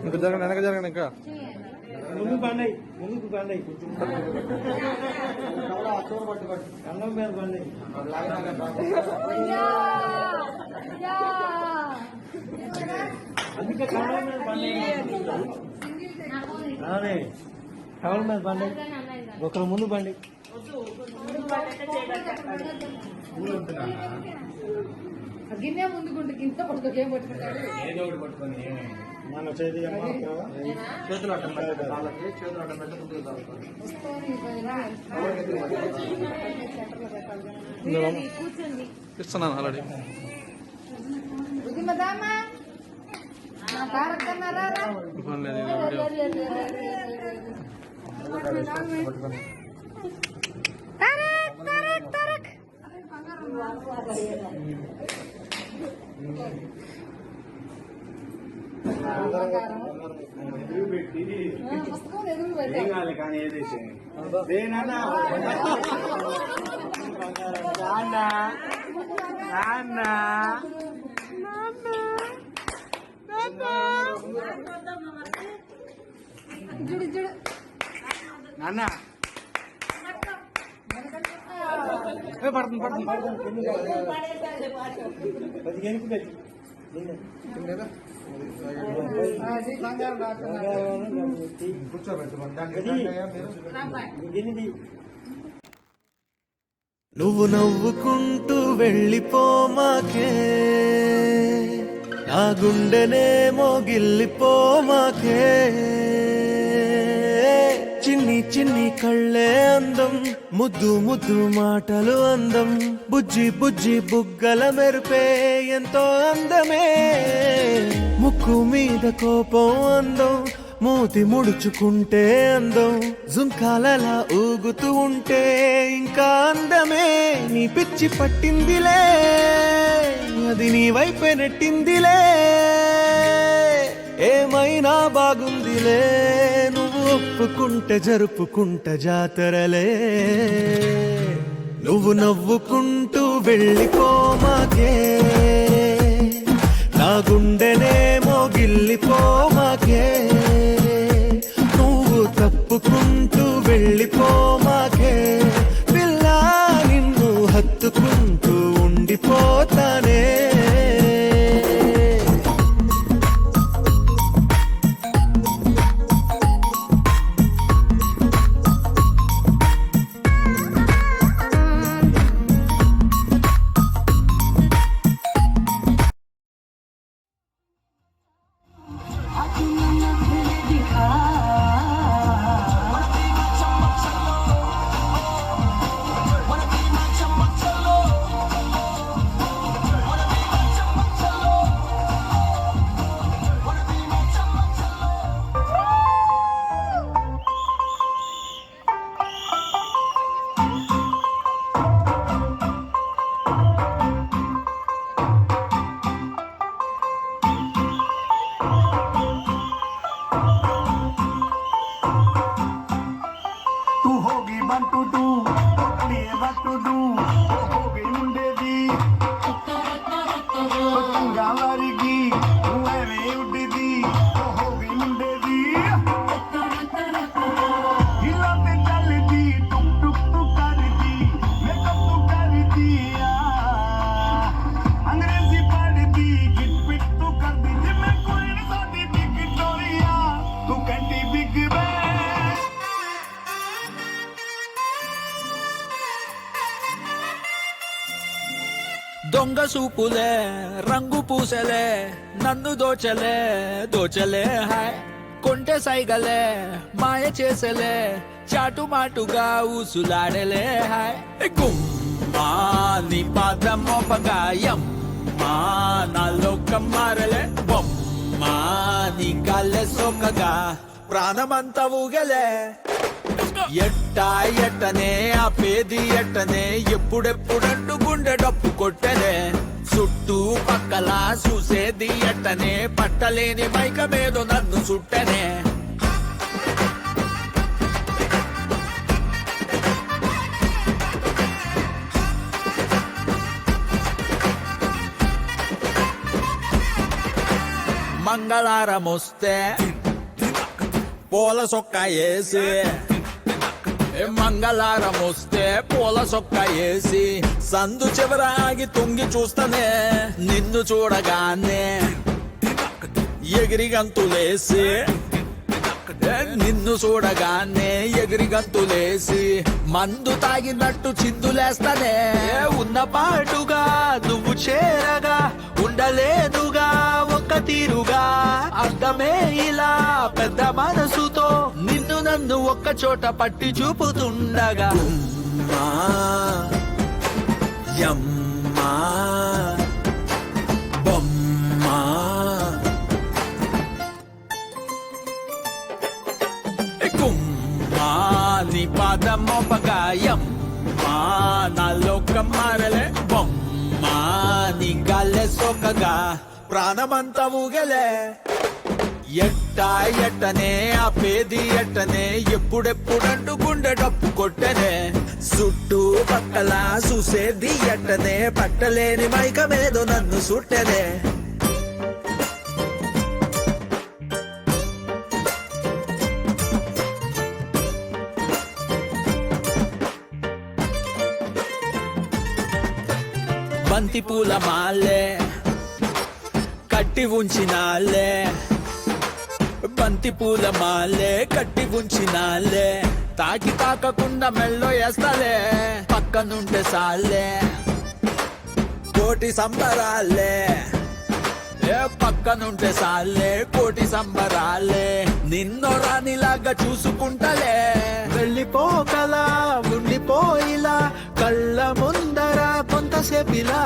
ఇంకా జరగండి, వెనక జరగండి. ఇంకా ముందు పండయి, ముందుకు పండయి, కొంచెం అన్నం మీద పండయి. అందుకే కవల మీద పండయి, కవల మీద పండయి, ఒకరు ముందు పండి. గిన్నె ముందుకుంటే గింత పట్టుకు ఏం పట్టుకుంటాడు, ఏదో ఒకటి పట్టుకొని మన చేతి చేతులు అడ్డం పెట్టాలి, చేతులు అడ్డం పెట్ట కూర్చోండి. ఇస్తున్నాను ఆల్రెడీ. కానీ ఏదైతే నాన్న పడుతుంది పడుతుంది నువ్వు నవ్వుకుంటూ వెళ్ళిపోమాకే, నా గుండెనేమో గిల్లిపోమాకే. చిన్ని చిన్ని కళ్ళే అందం, ముద్దు ముద్దు మాటలు అందం, బుజ్జి బుజ్జి బుగ్గల మెరుపే ఎంతో అందమే. ముక్కు మీద కోపం అందం, మూతి ముడుచుకుంటే అందం, జుంకాలలా ఊగుతూ ఉంటే ఇంకా అందమే. నీ పిచ్చి పట్టిందిలే, అది నీ వైపే నెట్టిందిలే. ఏమైనా బాగుందిలే, నువ్వు ఒప్పుకుంటే జరుపుకుంట జాతరలే. నువ్వు నవ్వుకుంటూ వెళ్ళిపోమాకే, నా గుండెనేమో గిల్లిపోమాకే. నువ్వు తప్పుకుంటూ వెళ్ళిపోమాకే, పిల్ల నిన్ను హత్తుకుంటూ ఉండిపోతానే. దొంగ సూపులే రంగు పూసలే నన్ను దోచలే దోచలే హాయ్. కొంటె సైగలే మాయ చేసలే చాటు మాటుగా ఊసులాడలే హాయ్. గుమ్మా నీ పాదం మోపగాయం మా నాలో కమ్మారలే బొమ్మా నీ కాళ్ళే సోకగా ప్రాణమంతా ఊగలే. ఎట్టా ఎట్టనే ఆ పేది ఎట్టనే ఎప్పుడెప్పుడంటూ గుండె డప్పు కొట్టనే. చుట్టూ పక్కల చూసేది ఎట్టనే పట్టలేని మైకమేదో నన్ను చుట్టనే. మంగళారమొస్తే పూల సొక్క వేసి మంగళారమొస్తే పూల సొక్క వేసి సందు చివర ఆగి తొంగి చూస్తానే నిన్ను చూడగానే ఎగిరి గంతులేసి నిన్ను చూడగానే ఎగిరి గంతులేసి మందు తాగినట్టు చిందులేస్తానే ఉన్న పాటుగా నువ్వు చేరగా ఉండలేదుగా ఒక్క తీరుగా అర్థమే ఇలా పెద్ద మనసుతో నిన్ను నన్ను ఒక్క చోట పట్టి చూపుతుండగా ఉమ్మా, యమ్మా, బొమ్మా, కుమ్మా, నీ పాదమోపగాయం నాలోక మారలే బొమ్మా, నీ గాలే సోకగా ప్రాణమంతా ఊగలే ఎట్టా ఎట్టనే ఆపేది ఎట్టనే ఎప్పుడెప్పుడంటూ గుండె డప్పు కొట్టనే చుట్టూ పక్కల చూసేది ఎట్టనే పట్టలేని మైకమేదో నన్ను సుట్టనే బంతి పూల మాలే కట్టి ఉంచినాలే బంతి పూల మాలే కట్టి ఉంచినాలే తాకి తాకకుండా మెల్లో వేస్తాలే పక్కనుంటే సాలే కోటి సంబరాలే పక్కనుంటే సాలే కోటి సంబరాలే నిన్నో రానిలాగా చూసుకుంటలే వెళ్ళిపోకలా ఉండిపోయిలా కళ్ళ ముందర కొంతసేపిలా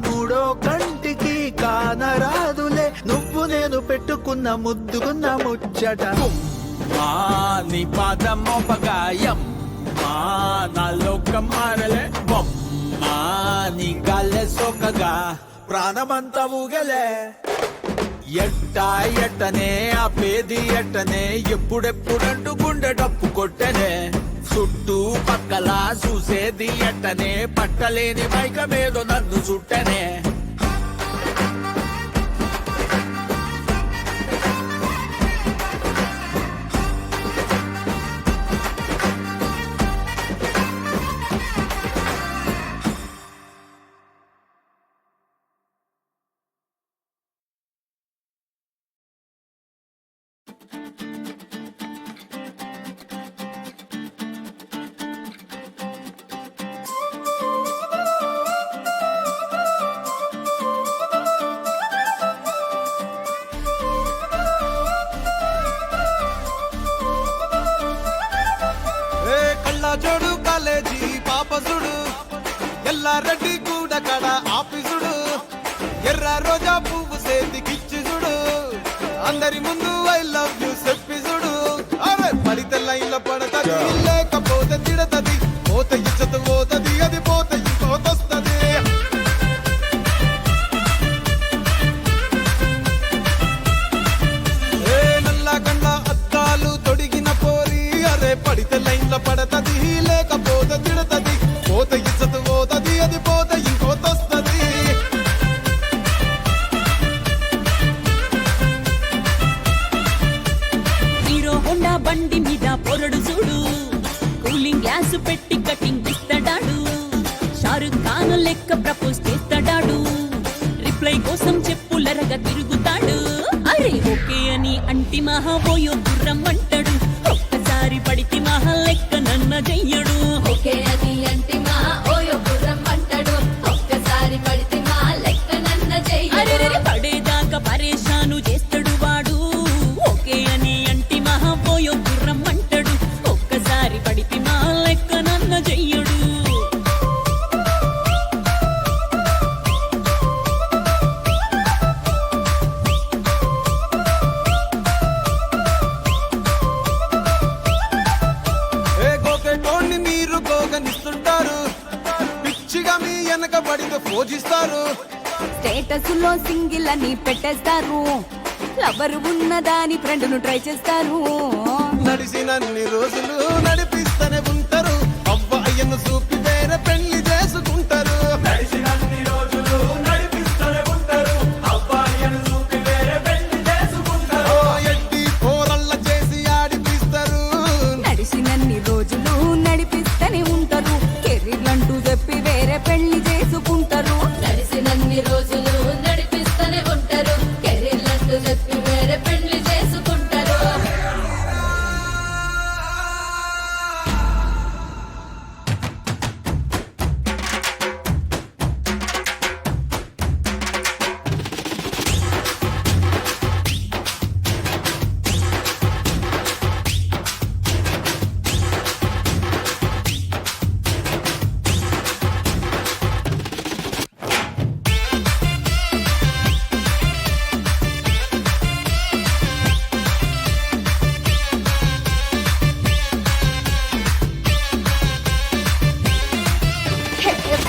మూడో కంటికి కానరాదులే నువ్వు నేను పెట్టుకున్న ముద్దుకున్న ముచ్చట నీ పాదమోపగాయం నాలోకం మారలే బొమ్మా నీ గాలే సోకగా ప్రాణమంతా ఊగలే ఎట్టా ఎట్టనే ఆపేది ఎట్టనే ఎప్పుడెప్పుడంటూ గుండె డప్పు కొట్టనే చుట్టూ పక్కల చూసేది ఎట్టనే పట్టలేని మైకమేదో నన్ను చుట్టనే జోడు కాలేజీ పాపసుడు ఎల్లారెడ్డి కూడా కడ ఆఫీసుడు ఎర్ర రోజా పువ్వు సేతికిచ్చి చూడు అందరి ముందు ఐ లవ్ యూ చెప్పిసుడు అరే పడితే లైన్ లో పడతది లేకపోతే తిడతది పోత ఇచ్చత పోతది అది పోత ఇంకోతొస్తది నల్ల కళ్ళ అద్దాలు తొడిగిన పోరి అరే పడితే లైన్ లో పడతది లేకపోతే తిడతది పోత ఇచ్చత పోతది అది పోత ఇంకోతొస్తది హీరో హోండా బండి మీద పొరడు చూడు కూలింగ్ గ్లాస్ పెట్టి కటింగ్ ఇస్తాడాడు షారుఖ్ ఖాన్ లెక్క ప్రపోజ్ చేస్తాడాడు రిప్లై కోసం చెప్పులరగా తిరుగుతాడు అరే ఓకే అని అంటి మహా పోయో గుర్రం అంటాడు ఒక్కసారి పడితే మహా లెక్క నన్న చెయ్యడు ఓకే అది అంటే మా ఓయో గుర్రం అంటాడు ఒక్కసారి పడితే మా లెక్క నన్న అరే చెయ్యడు పడేదాకా పరేషాను చేస్తాడు వాడు ఓకే అని అంటి మహా పోయో గుర్రం అంటాడు ఒక్కసారి పడితే మా లెక్క నన్న చెయ్యడు గోకెటోన్ని మీరు గోగనిస్తుంటారు పిచ్చిగా మీ వెనక పడితే పూజిస్తారు స్టేటస్ లో సింగిల్ అని పెట్టేస్తారు లవర్ ఉన్నదాని ఫ్రెండ్ ను ట్రై చేస్తారు నడిసినన్ని రోజులు నడిపిస్తూనే ఉంటారు అవ్వ అయ్యను చూపి వేరే పెళ్లి చేసుకుంటారు నడిసినన్ని రోజులు నడిపిస్తూనే ఉంటారు అవ్వ అయ్యను చూపి వేరే పెళ్లి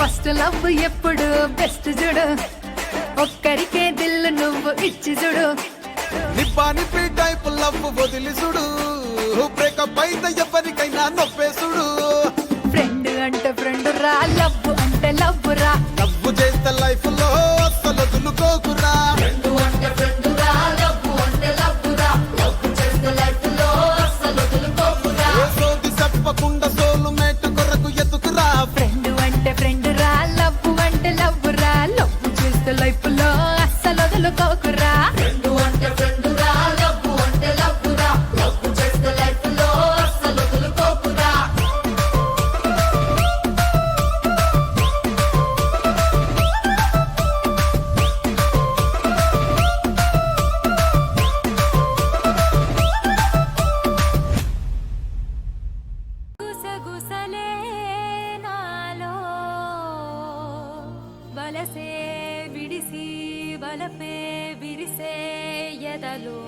ఫస్ట్ లవ్ ఎప్పుడు బెస్ట్ చూడు ఒక్కరికే దిల్లు నువ్వు ఇచ్చి చూడు నిబ్బా నిప్పి టైప్ లవ్ వదిలి చూడు బ్రేకప్ అయితే ఎవరికైనా నొప్పేసుడు ఫ్రెండ్ అంటే ఫ్రెండ్ రా లవ్ అంటే లవ్ రా లవ్ చేస్తే లైఫ్ లో అస్సలు వదులుకోకురా సోది చెప్పకుండా సోలు మేట కొరకు ఎత్తుకురా ఫ్రెండ్ అంటే ఫ్రెండ్ రా లవ్ అంటే లవ్ రా లవ్ చేస్తే లైఫ్ లో అస్సలు వదులుకోకురా గుసగుసలే నాలో వలసే విడిసి వలపే విరిసే ఎదలో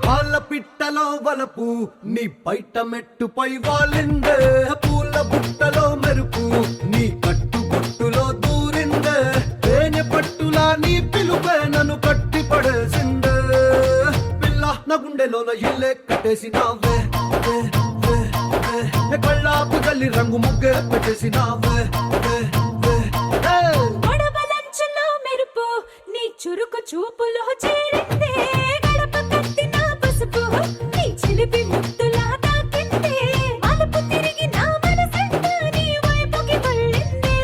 పాల పిట్టలో వలపు నీ బయట మెట్టుపై వాలిందే పూల బుట్టలో మెరుపు నీ కట్టు బొట్టులో దూరిందే తేనె పట్టులా నీ పిలుపే నన్ను కట్టి పడేసిందే పిల్ల నా గుండెలోన ఇల్లే కట్టేసినావే కళ్ళాపు గల్లి రంగు ముగ్గే పెట్టేసినావే గొడవలంచులో మెరుపు నీ చురుకు చూపులో చేరిందే గడప కట్టిన పసుపు నీ చిలిపి ముద్దులా తాకిందే మలుపు తిరిగి నా మనసంతా నీ వైపుకి మళ్ళిందే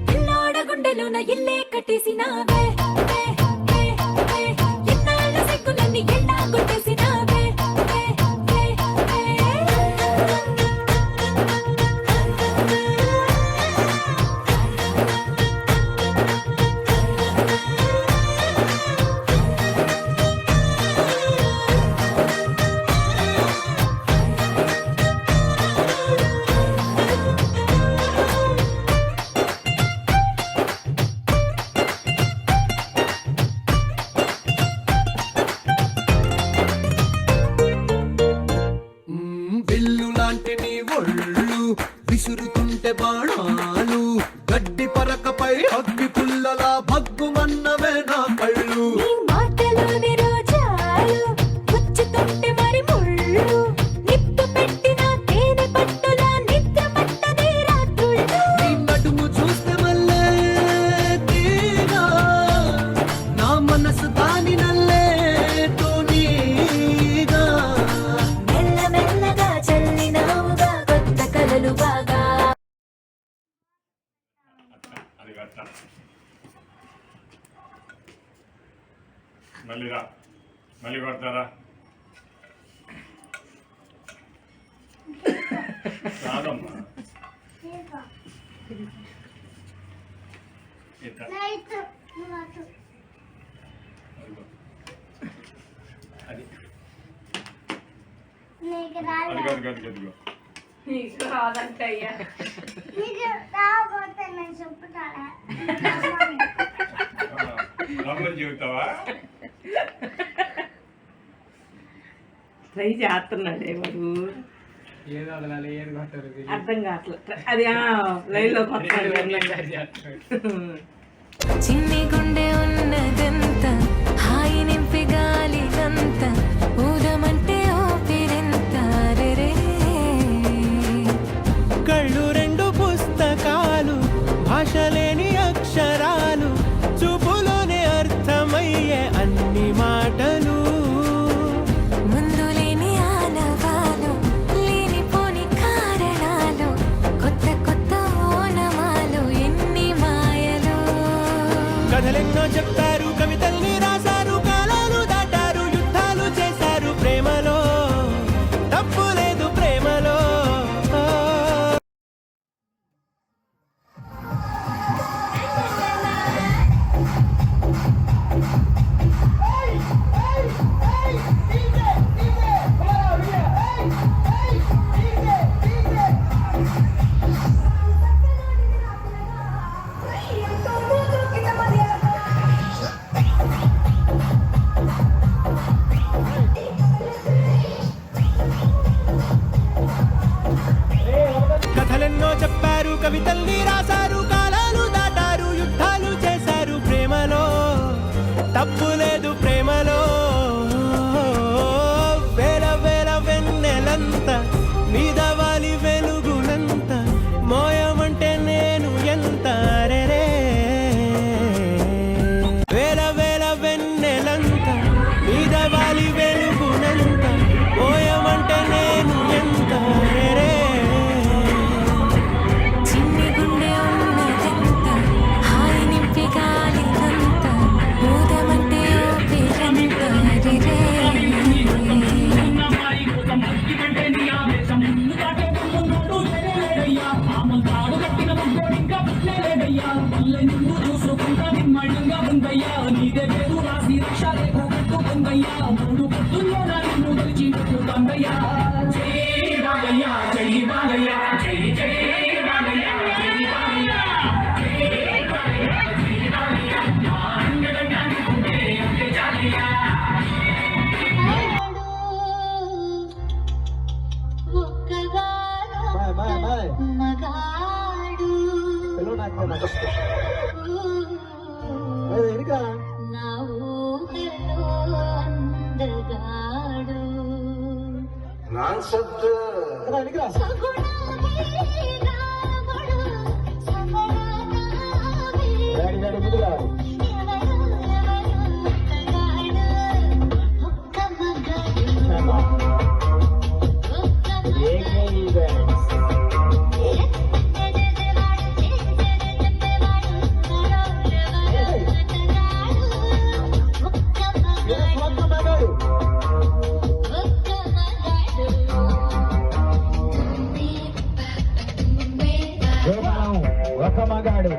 పిల్లోడ గుండెలోన ఇల్లే కట్టేసినావే ఎన్నాళ్ళ సిగ్గులన్నీ ఎన్నా కొట్టేసినావే బిల్లు లాంటి నీ ఒళ్ళు విసురుతుంటే బాణాలు గడ్డి పరకపై అగ్గి పుల్లలా భగ్గుమన్నవే నా కళ్ళు నీ మాటలోని రోజాలు గుచ్చుతుంటే మరి ముళ్ళు నిప్పు పెట్టిన తేనె పట్టులా నిద్ర పట్టదే రాత్రుళ్ళు నీ నడుము చూస్తే మళ్ళీ తీరా నా మనసు దాని నల్లే తోనీగా మెల్లమెల్లగా చల్లినావుగా కొత్త కలలు బాగా అది కట్ట మళ్ళీ రా మళ్ళీ కొడతారా రాదమ్మా ఇట్లా. అదిగో. అది అదిగో అదిగో అదిగో నీకు రాదంటే అయ్యా లోపల జీవితావా ట్రై చేస్తున్నాడే వాడు అర్థం కావట్లేదు అది లైన్ లో చిన్ని గుండె ఉన్నదంత హాయి నింపి గాలి గంత ఊదమంటే ఊపిరింత రే కళ్ళు రెండు పుస్తకాలు భాష లేని అక్షరాలు చూపులోనే అర్థమయ్యే అన్ని మాటలు ముందు లేని ఆనవాలు లేనిపోని కారణాలు కొత్త కొత్త ఓనమాలు ఎన్ని మాయలు కథలెన్నో దునియాలో నిన్ను గెలిచి తండ్రయ్య జై బాలయ్య జై బాలయ్య జై జై బాలయ్య జై బాలయ్య జై బాలయ్య జై బాలయ్య మా అండగా నీకుంటే అంతే చాలయ్య బాయ్ బాయ్ పిల్లలు నాకు ఎడుకా నాన్ సత్ ఎడుకా డాడీ డాడీ ముందుగా ఒక మగాడు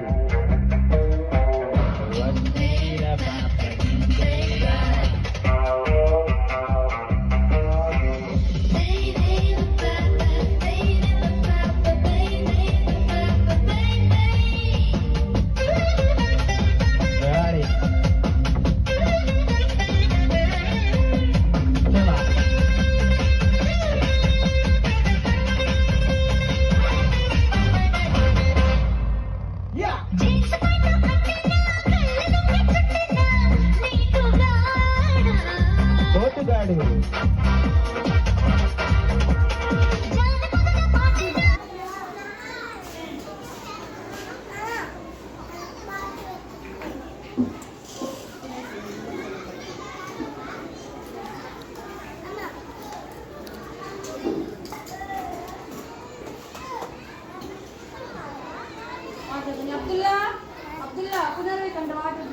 పోటుగాడు అబ్దుల్లా అబ్దుల్లా పునర్వికండి వాటర్